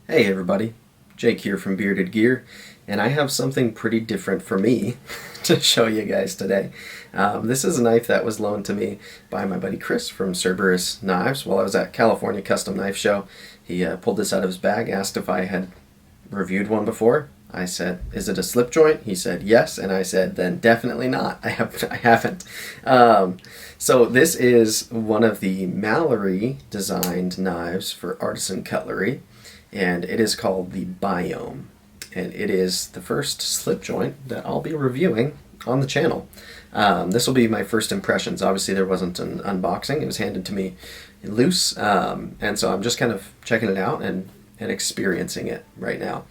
Hey everybody, Jake here from Bearded Gear, and I have something pretty different for me to show you guys today. This is a knife that was loaned to me by my buddy Chris from Cerberus Knives while I was at California Custom Knife Show. He pulled this out of his bag, asked if I had reviewed one before. I said, is it a slip joint? He said yes, and I said, then definitely not. I haven't. So this is one of the Mallery designed knives for Artisan Cutlery, and it is called the Biome, and it is the first slip joint that I'll be reviewing on the channel. This will be my first impressions. Obviously there wasn't an unboxing, it was handed to me loose, and so I'm just kind of checking it out and experiencing it right now.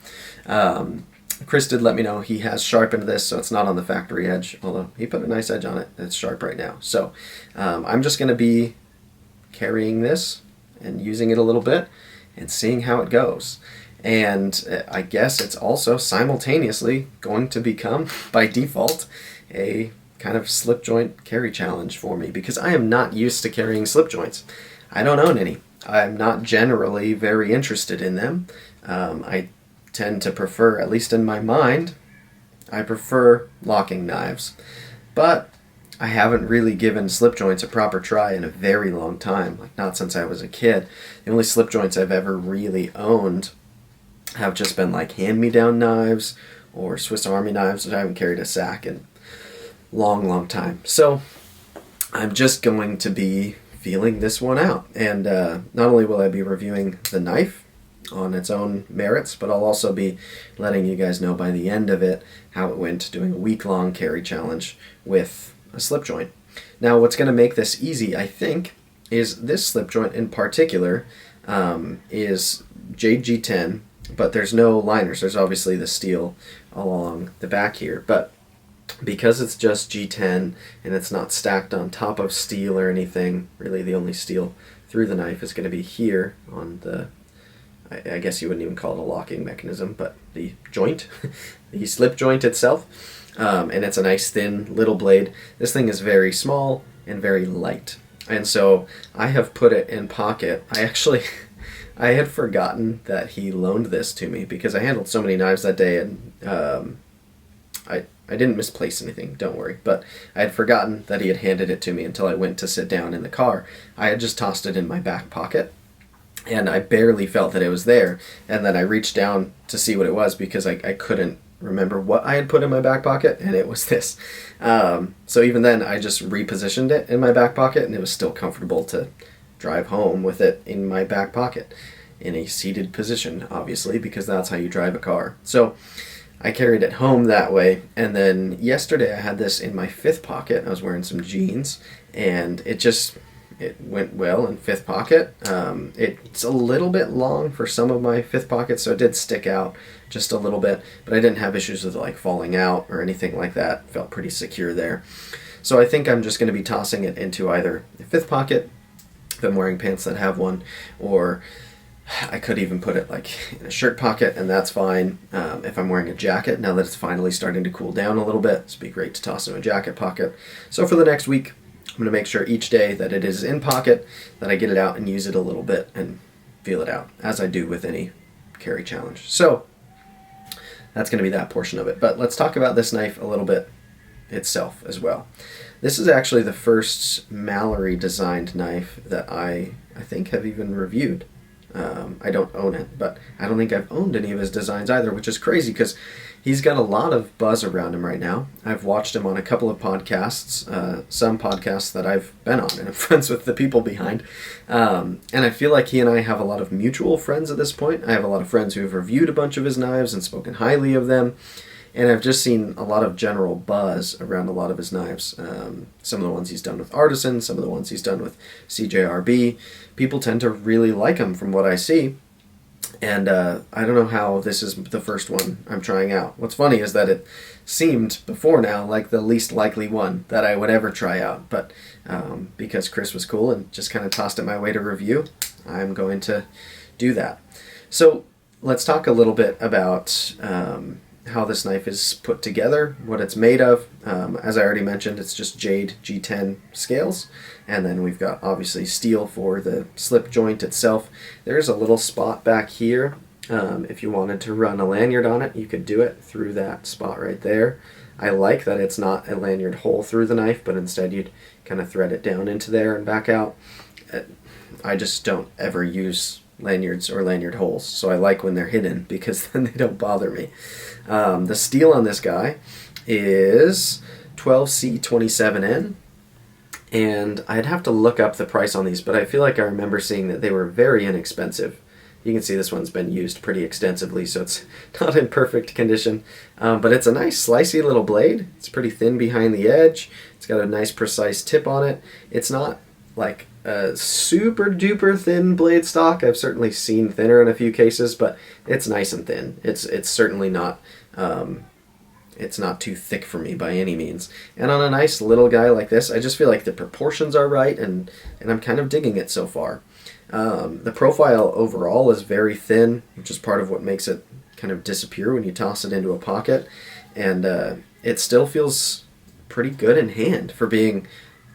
Chris did let me know he has sharpened this, so it's not on the factory edge, although he put a nice edge on it. It's sharp right now. So I'm just going to be carrying this and using it a little bit and seeing how it goes. And I guess it's also simultaneously going to become, by default, a kind of slip joint carry challenge for me, because I am not used to carrying slip joints. I don't own any. I'm not generally very interested in them. I tend to prefer, at least in my mind, I prefer locking knives. But I haven't really given slip joints a proper try in a very long time, like not since I was a kid. The only slip joints I've ever really owned have just been like hand-me-down knives or Swiss Army knives, which I haven't carried a sack in a long time. So I'm just going to be feeling this one out, and not only will I be reviewing the knife on its own merits, but I'll also be letting you guys know by the end of it how it went, doing a week-long carry challenge with a slip joint. Now what's going to make this easy, I think, is this slip joint in particular is Jade G10, but there's no liners. There's obviously the steel along the back here, but because it's just G10 and it's not stacked on top of steel or anything, really the only steel through the knife is going to be here on the, I guess you wouldn't even call it a locking mechanism, but the joint, the slip joint itself. And it's a nice thin little blade. This thing is very small and very light. And so I have put it in pocket. I had forgotten that he loaned this to me because I handled so many knives that day, and I didn't misplace anything, don't worry, but I had forgotten that he had handed it to me until I went to sit down in the car. I had just tossed it in my back pocket, and I barely felt that it was there, and then I reached down to see what it was because I couldn't remember what I had put in my back pocket, and it was this. So even then, I just repositioned it in my back pocket, and it was still comfortable to drive home with it in my back pocket, in a seated position, obviously, because that's how you drive a car. So I carried it home that way, and then yesterday I had this in my fifth pocket. I was wearing some jeans, and it went well in fifth pocket. It's a little bit long for some of my fifth pockets, so it did stick out just a little bit, but I didn't have issues with like falling out or anything like that. It felt pretty secure there. So I think I'm just going to be tossing it into either the fifth pocket, if I'm wearing pants that have one, or I could even put it like in a shirt pocket, and that's fine. If I'm wearing a jacket, now that it's finally starting to cool down a little bit, it'd be great to toss in a jacket pocket. So for the next week, I'm going to make sure each day that it is in pocket, that I get it out and use it a little bit and feel it out, as I do with any carry challenge. So that's going to be that portion of it. But let's talk about this knife a little bit itself as well. This is actually the first Mallery designed knife that I think have even reviewed. I don't own it, but I don't think I've owned any of his designs either, which is crazy because he's got a lot of buzz around him right now. I've watched him on a couple of podcasts, some podcasts that I've been on, and I'm friends with the people behind. And I feel like he and I have a lot of mutual friends at this point. I have a lot of friends who have reviewed a bunch of his knives and spoken highly of them. And I've just seen a lot of general buzz around a lot of his knives. Some of the ones he's done with Artisan, some of the ones he's done with CJRB. People tend to really like him from what I see. And I don't know how this is the first one I'm trying out. What's funny is that it seemed before now like the least likely one that I would ever try out. But because Chris was cool and just kind of tossed it my way to review, I'm going to do that. So let's talk a little bit about how this knife is put together, what it's made of. As I already mentioned, it's just Jade G10 scales, and then we've got obviously steel for the slip joint itself. There's a little spot back here If you wanted to run a lanyard on it, you could do it through that spot right there. I like that it's not a lanyard hole through the knife, but instead you'd kind of thread it down into there and back out. I just don't ever use lanyards or lanyard holes, so I like when they're hidden because then they don't bother me. The steel on this guy is 12C27N, and I'd have to look up the price on these, but I feel like I remember seeing that they were very inexpensive. You can see this one's been used pretty extensively, so it's not in perfect condition. But it's a nice slicey little blade. It's pretty thin behind the edge. It's got a nice precise tip on it. It's not like a super duper thin blade stock. I've certainly seen thinner in a few cases, but it's nice and thin. It's certainly not it's not too thick for me by any means. And on a nice little guy like this, I just feel like the proportions are right, and I'm kind of digging it so far. The profile overall is very thin, which is part of what makes it kind of disappear when you toss it into a pocket. And it still feels pretty good in hand for being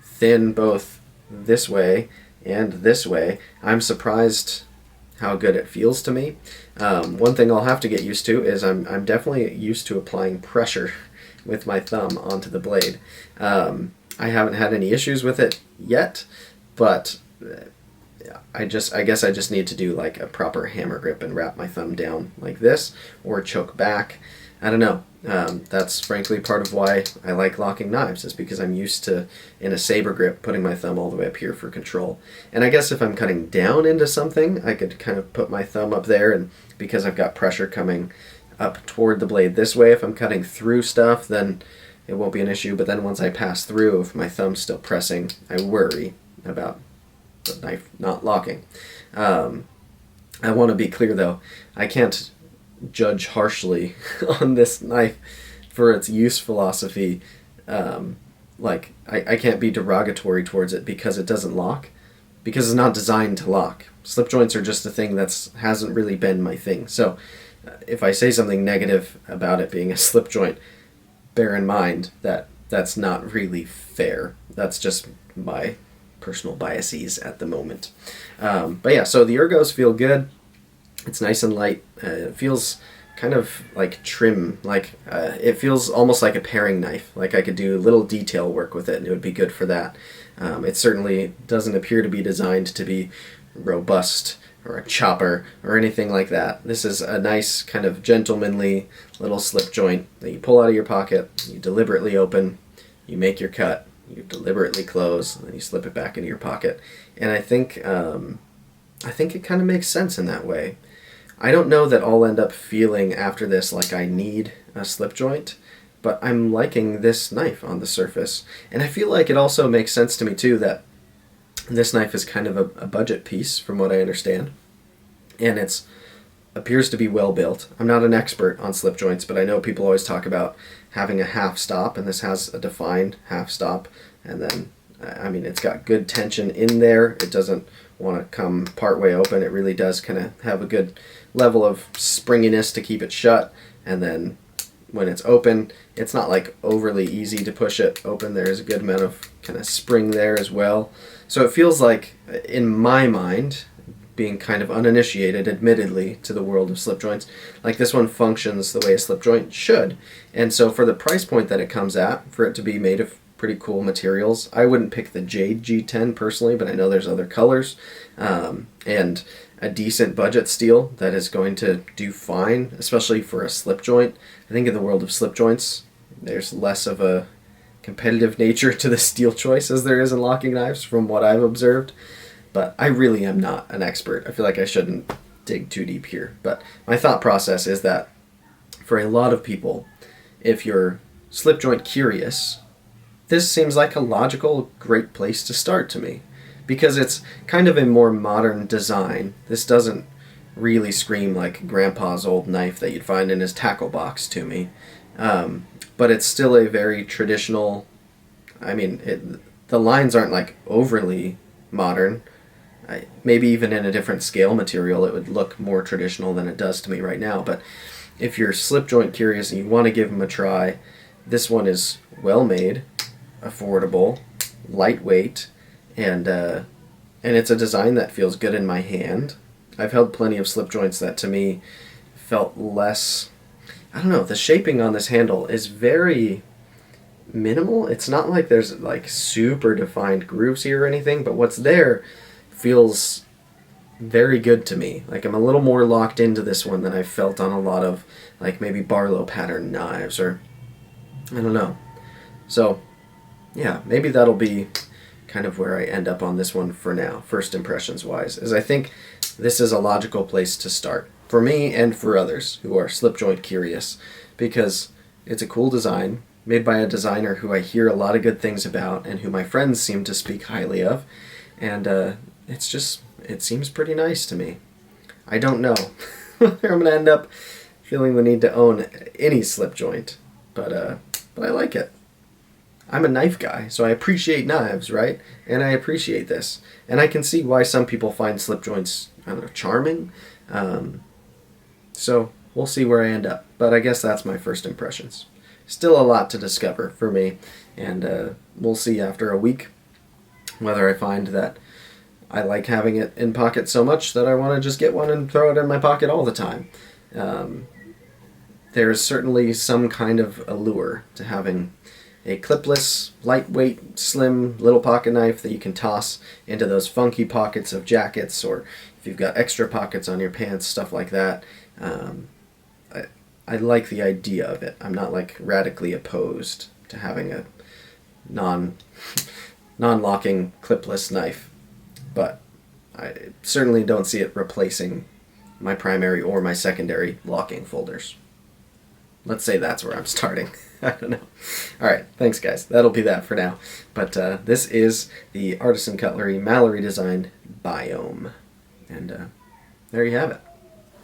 thin both this way and this way. I'm surprised how good it feels to me. One thing I'll have to get used to is I'm definitely used to applying pressure with my thumb onto the blade. I haven't had any issues with it yet, but I guess I just need to do like a proper hammer grip and wrap my thumb down like this, or choke back. I don't know. That's frankly part of why I like locking knives, is because I'm used to, in a saber grip, putting my thumb all the way up here for control. And I guess if I'm cutting down into something, I could kind of put my thumb up there, and because I've got pressure coming up toward the blade this way, if I'm cutting through stuff, then it won't be an issue. But then once I pass through, if my thumb's still pressing, I worry about the knife not locking. I want to be clear though, I can't judge harshly on this knife for its use philosophy. Like I can't be derogatory towards it because it doesn't lock, because it's not designed to lock. Slip joints are just a thing that hasn't really been my thing. So if I say something negative about it being a slip joint, bear in mind that that's not really fair. That's just my personal biases at the moment. But yeah, so the ergos feel good. It's nice and light. It feels kind of like trim, like it feels almost like a paring knife. Like I could do little detail work with it and it would be good for that. It certainly doesn't appear to be designed to be robust or a chopper or anything like that. This is a nice kind of gentlemanly little slip joint that you pull out of your pocket, you deliberately open, you make your cut, you deliberately close, and then you slip it back into your pocket. And I think it kind of makes sense in that way. I don't know that I'll end up feeling after this like I need a slip joint, but I'm liking this knife on the surface. And I feel like it also makes sense to me too that this knife is kind of a budget piece from what I understand. And it appears to be well built. I'm not an expert on slip joints, but I know people always talk about having a half stop, and this has a defined half stop. And then, I mean, it's got good tension in there. It doesn't want to come part way open. It really does kind of have a good level of springiness to keep it shut. And then when it's open, it's not like overly easy to push it open. There's a good amount of kind of spring there as well. So it feels like, in my mind, being kind of uninitiated, admittedly, to the world of slip joints, like this one functions the way a slip joint should. And so for the price point that it comes at, for it to be made of pretty cool materials, I wouldn't pick the Jade G10 personally, but I know there's other colors, and a decent budget steel that is going to do fine, especially for a slip joint. I think in the world of slip joints, there's less of a competitive nature to the steel choice as there is in locking knives from what I've observed. But I really am not an expert. I feel like I shouldn't dig too deep here. But my thought process is that for a lot of people, if you're slip joint curious, this seems like a logical, great place to start to me. Because it's kind of a more modern design. This doesn't really scream like Grandpa's old knife that you'd find in his tackle box to me. But it's still a very traditional, I mean, the lines aren't like overly modern. Maybe even in a different scale material it would look more traditional than it does to me right now. But if you're slip joint curious and you want to give them a try, this one is well made, affordable, lightweight, and it's a design that feels good in my hand. I've held plenty of slip joints that to me felt less, I don't know, the shaping on this handle is very minimal. It's not like there's like super defined grooves here or anything, but what's there feels very good to me. Like I'm a little more locked into this one than I've felt on a lot of like maybe Barlow pattern knives, or I don't know. So yeah, maybe that'll be kind of where I end up on this one for now, first impressions wise, is I think this is a logical place to start for me and for others who are slip joint curious, because it's a cool design made by a designer who I hear a lot of good things about and who my friends seem to speak highly of, and it seems pretty nice to me. I don't know whether I'm going to end up feeling the need to own any slip joint, but I like it. I'm a knife guy, so I appreciate knives, right? And I appreciate this. And I can see why some people find slip joints, I don't know, charming. So we'll see where I end up. But I guess that's my first impressions. Still a lot to discover for me, and we'll see after a week whether I find that I like having it in pocket so much that I want to just get one and throw it in my pocket all the time. There's certainly some kind of allure to having a clipless, lightweight, slim little pocket knife that you can toss into those funky pockets of jackets, or if you've got extra pockets on your pants, stuff like that. I like the idea of it. I'm not like radically opposed to having a non-locking clipless knife, but I certainly don't see it replacing my primary or my secondary locking folders. Let's say that's where I'm starting. I don't know. Alright, thanks guys. That'll be that for now. But this is the Artisan Cutlery Mallery designed Biome. And there you have it.